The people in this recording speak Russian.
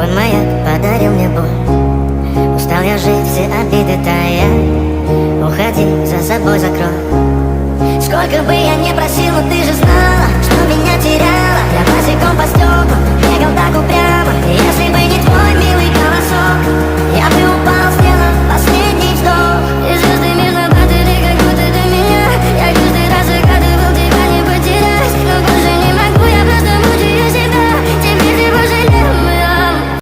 Твой маяк подарил мне боль. Устал я жить, все обиды тая. Уходи, за собой закрой. Сколько бы я ни просил, но ты же знала, что меня теряла. Я босиком по стеклам бегал так упрямо. Если